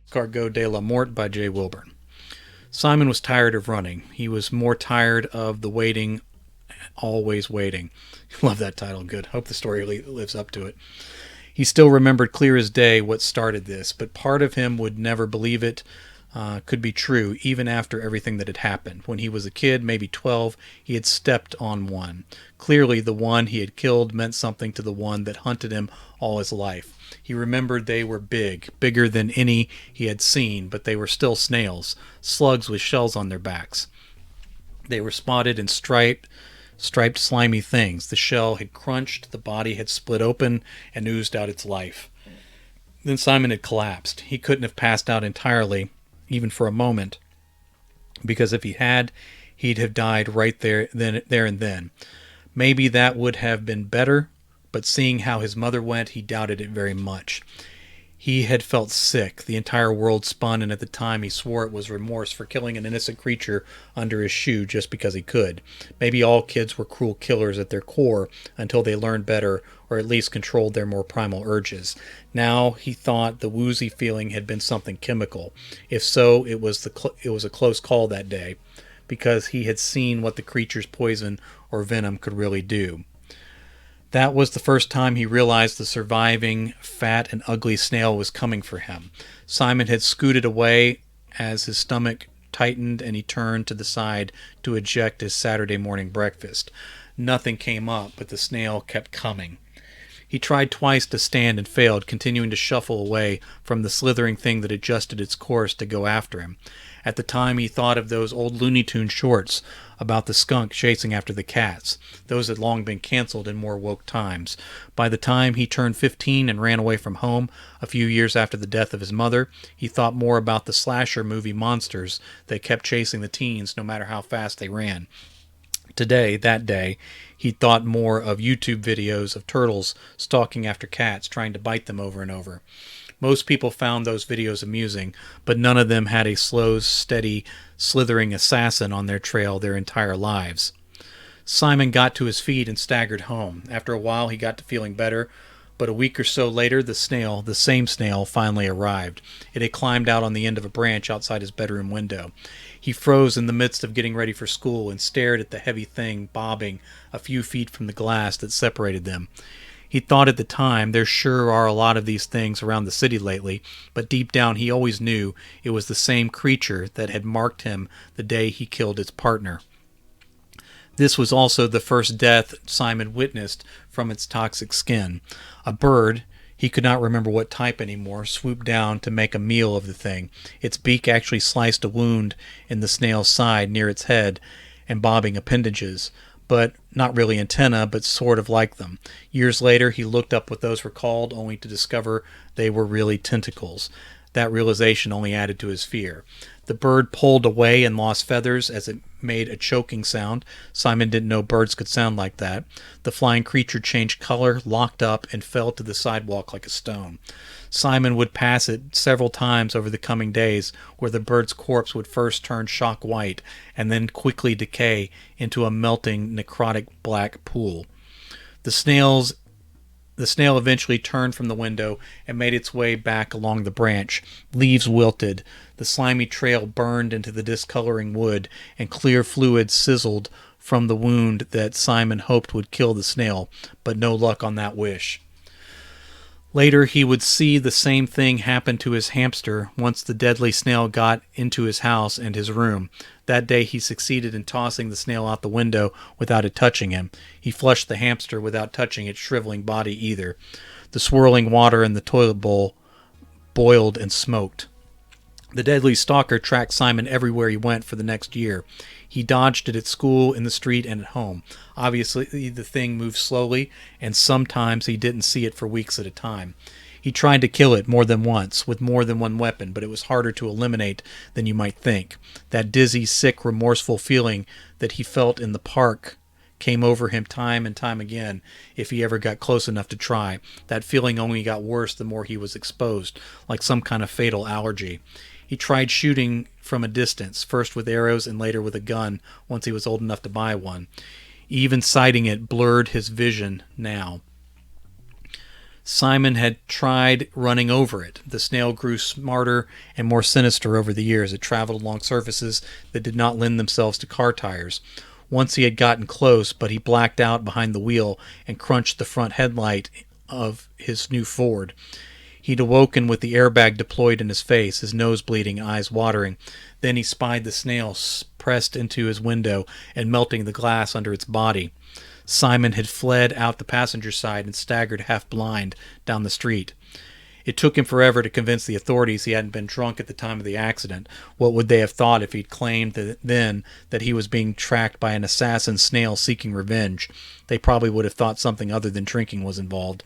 Escargot de la Mort by Jay Wilburn. Simon was tired of running. He was more tired of the waiting, always waiting. Love that title. Good. Hope the story lives up to it. He still remembered clear as day what started this, but part of him would never believe it could be true, even after everything that had happened. When he was a kid, maybe 12, he had stepped on one. Clearly, the one he had killed meant something to the one that hunted him all his life. He remembered they were big, bigger than any he had seen, but they were still snails, slugs with shells on their backs. They were spotted and striped, slimy things. The shell had crunched, the body had split open and oozed out its life. Then Simon had collapsed. He couldn't have passed out entirely, even for a moment, because if he had, he'd have died right there and then. Maybe that would have been better, but seeing how his mother went, he doubted it very much. He had felt sick. The entire world spun, and at the time he swore it was remorse for killing an innocent creature under his shoe just because he could. Maybe all kids were cruel killers at their core until they learned better, or at least controlled their more primal urges. Now he thought the woozy feeling had been something chemical. If so, it was a close call that day, because he had seen what the creature's poison or venom could really do. That was the first time he realized the surviving, fat and ugly snail was coming for him. Simon had scooted away as his stomach tightened and he turned to the side to eject his Saturday morning breakfast. Nothing came up, but the snail kept coming. He tried twice to stand and failed, continuing to shuffle away from the slithering thing that adjusted its course to go after him. At the time, he thought of those old Looney Tunes shorts about the skunk chasing after the cats. Those had long been canceled in more woke times. By the time he turned 15 and ran away from home, a few years after the death of his mother, he thought more about the slasher movie monsters that kept chasing the teens no matter how fast they ran. That day, he thought more of YouTube videos of turtles stalking after cats, trying to bite them over and over. Most people found those videos amusing, but none of them had a slow, steady, slithering assassin on their trail their entire lives. Simon got to his feet and staggered home. After a while, he got to feeling better, but a week or so later, the same snail, finally arrived. It had climbed out on the end of a branch outside his bedroom window. He froze in the midst of getting ready for school and stared at the heavy thing bobbing a few feet from the glass that separated them. He thought at the time, there sure are a lot of these things around the city lately, but deep down he always knew it was the same creature that had marked him the day he killed its partner. This was also the first death Simon witnessed from its toxic skin. A bird, he could not remember what type anymore, swooped down to make a meal of the thing. Its beak actually sliced a wound in the snail's side near its head and bobbing appendages, but not really antennae, but sort of like them. Years later, he looked up what those were called, only to discover they were really tentacles. That realization only added to his fear. The bird pulled away and lost feathers as it made a choking sound. Simon didn't know birds could sound like that. The flying creature changed color, locked up, and fell to the sidewalk like a stone. Simon would pass it several times over the coming days, where the bird's corpse would first turn shock white and then quickly decay into a melting, necrotic black pool. The snail eventually turned from the window and made its way back along the branch. Leaves wilted. The slimy trail burned into the discoloring wood, and clear fluid sizzled from the wound that Simon hoped would kill the snail, but no luck on that wish. Later, he would see the same thing happen to his hamster once the deadly snail got into his house and his room. That day he succeeded in tossing the snail out the window without it touching him. He flushed the hamster without touching its shriveling body either. The swirling water in the toilet bowl boiled and smoked. The deadly stalker tracked Simon everywhere he went for the next year. He dodged it at school, in the street, and at home. Obviously, the thing moved slowly, and sometimes he didn't see it for weeks at a time. He tried to kill it more than once, with more than one weapon, but it was harder to eliminate than you might think. That dizzy, sick, remorseful feeling that he felt in the park came over him time and time again if he ever got close enough to try. That feeling only got worse the more he was exposed, like some kind of fatal allergy. He tried shooting from a distance, first with arrows and later with a gun, once he was old enough to buy one. Even sighting it blurred his vision now. Simon had tried running over it. The snail grew smarter and more sinister over the years. It traveled along surfaces that did not lend themselves to car tires. Once he had gotten close, but he blacked out behind the wheel and crunched the front headlight of his new Ford. He'd awoken with the airbag deployed in his face, his nose bleeding, eyes watering. Then he spied the snail pressed into his window and melting the glass under its body. Simon had fled out the passenger side and staggered half-blind down the street. It took him forever to convince the authorities he hadn't been drunk at the time of the accident. What would they have thought if he'd claimed then that he was being tracked by an assassin snail seeking revenge? They probably would have thought something other than drinking was involved.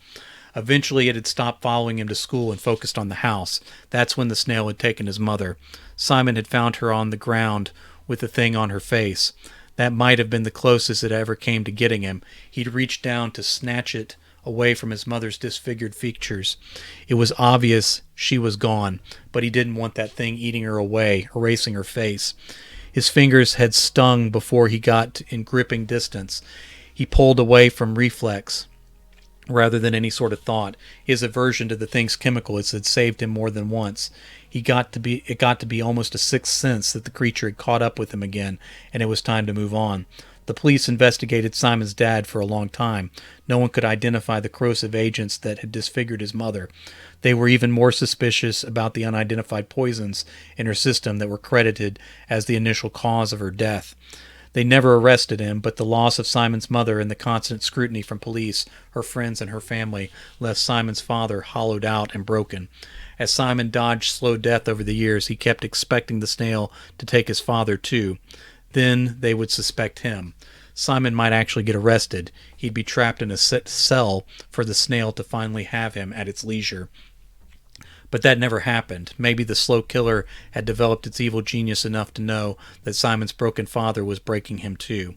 Eventually it had stopped following him to school and focused on the house. That's when the snail had taken his mother. Simon had found her on the ground with the thing on her face. That might have been the closest it ever came to getting him. He'd reached down to snatch it away from his mother's disfigured features. It was obvious she was gone, but he didn't want that thing eating her away, erasing her face. His fingers had stung before he got in gripping distance. He pulled away from reflex rather than any sort of thought. His aversion to the thing's chemicals had saved him more than once. It got to be almost a sixth sense that the creature had caught up with him again, and it was time to move on. The police investigated Simon's dad for a long time. No one could identify the corrosive agents that had disfigured his mother. They were even more suspicious about the unidentified poisons in her system that were credited as the initial cause of her death. They never arrested him, but the loss of Simon's mother and the constant scrutiny from police, her friends, and her family left Simon's father hollowed out and broken. As Simon dodged slow death over the years, he kept expecting the snail to take his father too. Then they would suspect him. Simon might actually get arrested. He'd be trapped in a cell for the snail to finally have him at its leisure. But that never happened. Maybe the slow killer had developed its evil genius enough to know that Simon's broken father was breaking him too.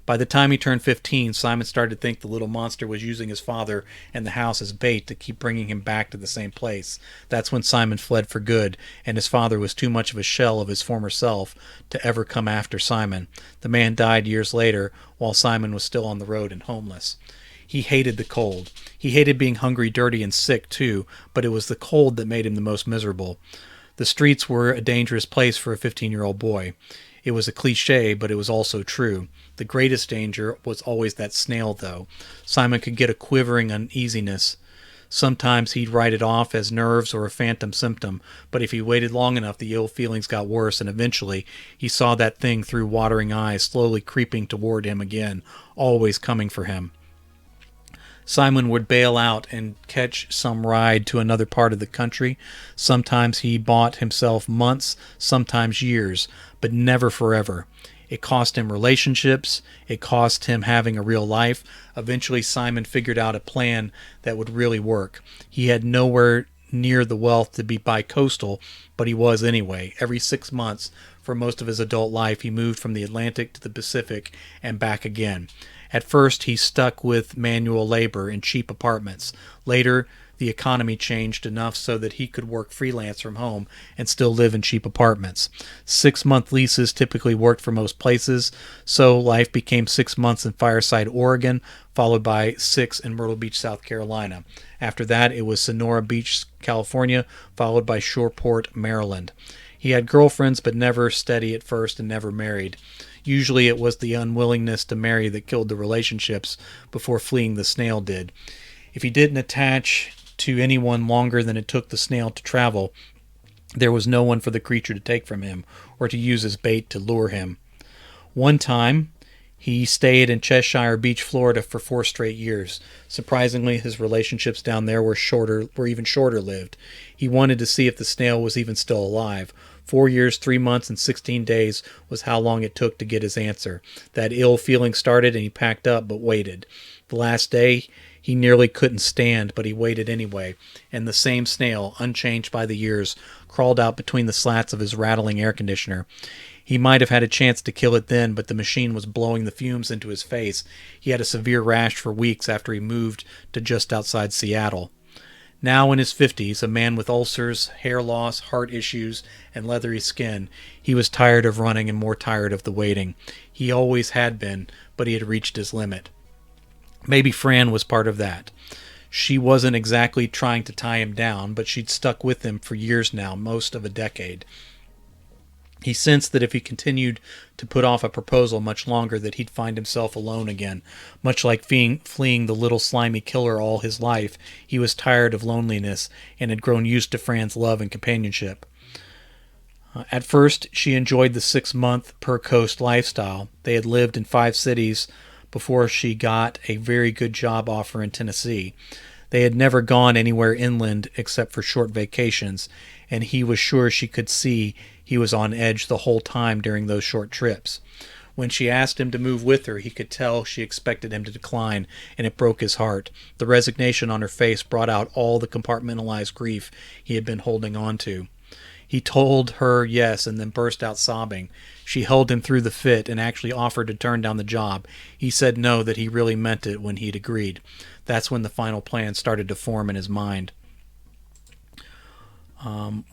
By the time he turned 15, Simon started to think the little monster was using his father and the house as bait to keep bringing him back to the same place. That's when Simon fled for good, and his father was too much of a shell of his former self to ever come after Simon. The man died years later, while Simon was still on the road and homeless. He hated the cold. He hated being hungry, dirty, and sick, too, but it was the cold that made him the most miserable. The streets were a dangerous place for a 15-year-old boy. It was a cliché, but it was also true. The greatest danger was always that snail, though. Simon could get a quivering uneasiness. Sometimes he'd write it off as nerves or a phantom symptom, but if he waited long enough, the ill feelings got worse, and eventually he saw that thing through watering eyes slowly creeping toward him again, always coming for him. Simon would bail out and catch some ride to another part of the country. Sometimes he bought himself months, sometimes years, but never forever. It cost him relationships. It cost him having a real life. Eventually, Simon figured out a plan that would really work. He had nowhere near the wealth to be bi-coastal, but he was anyway. Every 6 months, for most of his adult life, he moved from the Atlantic to the Pacific and back again. At first, he stuck with manual labor in cheap apartments. Later, the economy changed enough so that he could work freelance from home and still live in cheap apartments. 6-month leases typically worked for most places, so life became 6 months in Fireside, Oregon, followed by 6 in Myrtle Beach, South Carolina. After that, it was Sonora Beach, California, followed by Shoreport, Maryland. He had girlfriends, but never steady at first and never married. Usually it was the unwillingness to marry that killed the relationships before fleeing the snail did. If he didn't attach to anyone longer than it took the snail to travel, there was no one for the creature to take from him or to use as bait to lure him. One time, he stayed in Cheshire Beach, Florida for 4 straight years. Surprisingly, his relationships down there were even shorter lived. He wanted to see if the snail was even still alive. 4 years, 3 months, and 16 days was how long it took to get his answer. That ill feeling started and he packed up but waited. The last day, he nearly couldn't stand, but he waited anyway, and the same snail, unchanged by the years, crawled out between the slats of his rattling air conditioner. He might have had a chance to kill it then, but the machine was blowing the fumes into his face. He had a severe rash for weeks after he moved to just outside Seattle. Now in his 50s, a man with ulcers, hair loss, heart issues, and leathery skin, he was tired of running and more tired of the waiting. He always had been, but he had reached his limit. Maybe Fran was part of that. She wasn't exactly trying to tie him down, but she'd stuck with him for years now, most of a decade. He sensed that if he continued to put off a proposal much longer, that he'd find himself alone again. Much like fleeing the little slimy killer all his life, he was tired of loneliness and had grown used to Fran's love and companionship. At first, she enjoyed the 6-month per-coast lifestyle. They had lived in 5 cities before she got a very good job offer in Tennessee. They had never gone anywhere inland except for short vacations, and he was sure she could see he was on edge the whole time during those short trips. When she asked him to move with her, he could tell she expected him to decline, and it broke his heart. The resignation on her face brought out all the compartmentalized grief he had been holding on to. He told her yes and then burst out sobbing. She held him through the fit and actually offered to turn down the job. He said no, that he really meant it when he'd agreed. That's when the final plan started to form in his mind.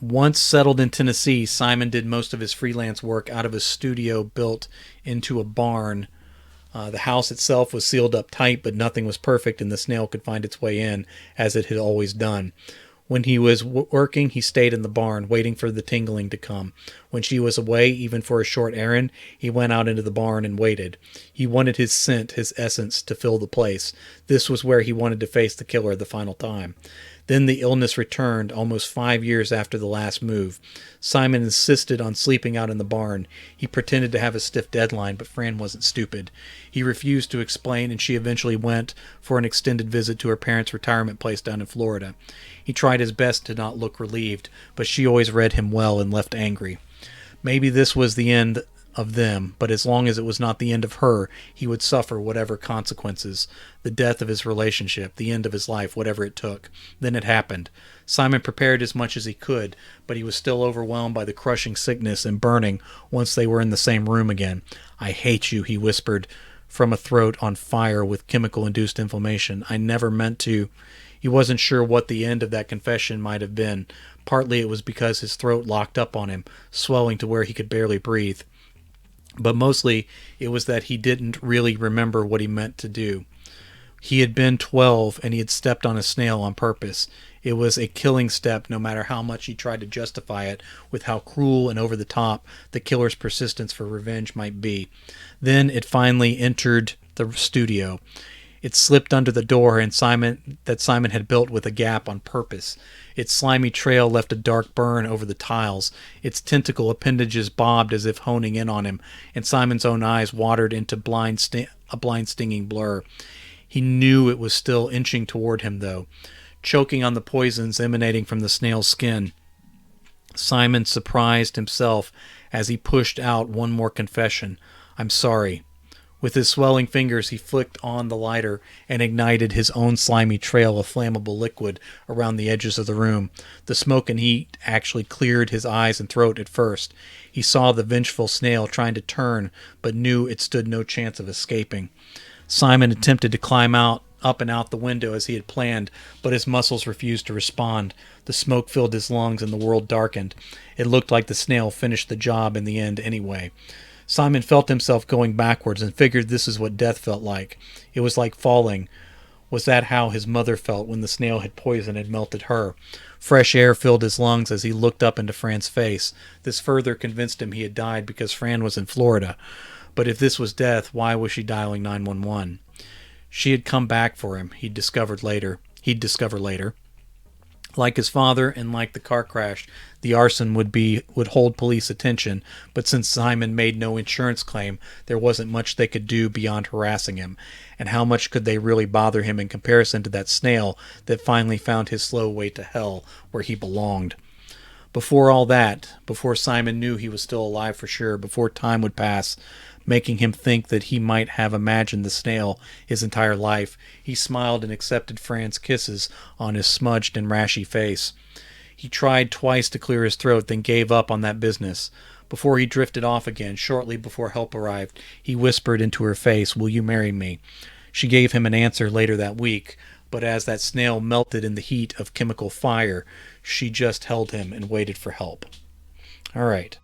Once settled in Tennessee, Simon did most of his freelance work out of a studio built into a barn. The house itself was sealed up tight, but nothing was perfect, and the snail could find its way in, as it had always done. When he was working, he stayed in the barn, waiting for the tingling to come. When she was away, even for a short errand, he went out into the barn and waited. He wanted his scent, his essence, to fill the place. This was where he wanted to face the killer the final time. Then the illness returned, almost 5 years after the last move. Simon insisted on sleeping out in the barn. He pretended to have a stiff deadline, but Fran wasn't stupid. He refused to explain, and she eventually went for an extended visit to her parents' retirement place down in Florida. He tried his best to not look relieved, but she always read him well and left angry. Maybe this was the end of them, but as long as it was not the end of her, he would suffer whatever consequences. The death of his relationship, the end of his life, whatever it took. Then it happened. Simon prepared as much as he could, but he was still overwhelmed by the crushing sickness and burning once they were in the same room again. "I hate you," he whispered from a throat on fire with chemical-induced inflammation. "I never meant to." He wasn't sure what the end of that confession might have been. Partly it was because his throat locked up on him, swelling to where he could barely breathe. But mostly it was that he didn't really remember what he meant to do. He had been 12, and he had stepped on a snail on purpose. It was a killing step, no matter how much he tried to justify it with how cruel and over the top the killer's persistence for revenge might be. Then it finally entered the studio. It slipped under the door Simon had built with a gap on purpose. Its slimy trail left a dark burn over the tiles. Its tentacle appendages bobbed as if honing in on him, and Simon's own eyes watered into a blind stinging blur. He knew it was still inching toward him, though, choking on the poisons emanating from the snail's skin. Simon surprised himself as he pushed out one more confession. "I'm sorry." With his swelling fingers, he flicked on the lighter and ignited his own slimy trail of flammable liquid around the edges of the room. The smoke and heat actually cleared his eyes and throat at first. He saw the vengeful snail trying to turn, but knew it stood no chance of escaping. Simon attempted to climb up and out the window as he had planned, but his muscles refused to respond. The smoke filled his lungs and the world darkened. It looked like the snail finished the job in the end anyway. Simon felt himself going backwards and figured this is what death felt like. It was like falling. Was that how his mother felt when the snail had poisoned and melted her? Fresh air filled his lungs as he looked up into Fran's face. This further convinced him he had died because Fran was in Florida. But if this was death, why was she dialing 911? She had come back for him, he'd discover later. Like his father and like the car crash, the arson would hold police attention, but since Simon made no insurance claim, there wasn't much they could do beyond harassing him. And how much could they really bother him in comparison to that snail that finally found his slow way to hell, where he belonged? Before all that, before Simon knew he was still alive for sure, before time would pass, making him think that he might have imagined the snail his entire life, he smiled and accepted Fran's kisses on his smudged and rashy face. He tried twice to clear his throat, then gave up on that business. Before he drifted off again, shortly before help arrived, he whispered into her face, "Will you marry me?" She gave him an answer later that week, but as that snail melted in the heat of chemical fire, she just held him and waited for help. All right.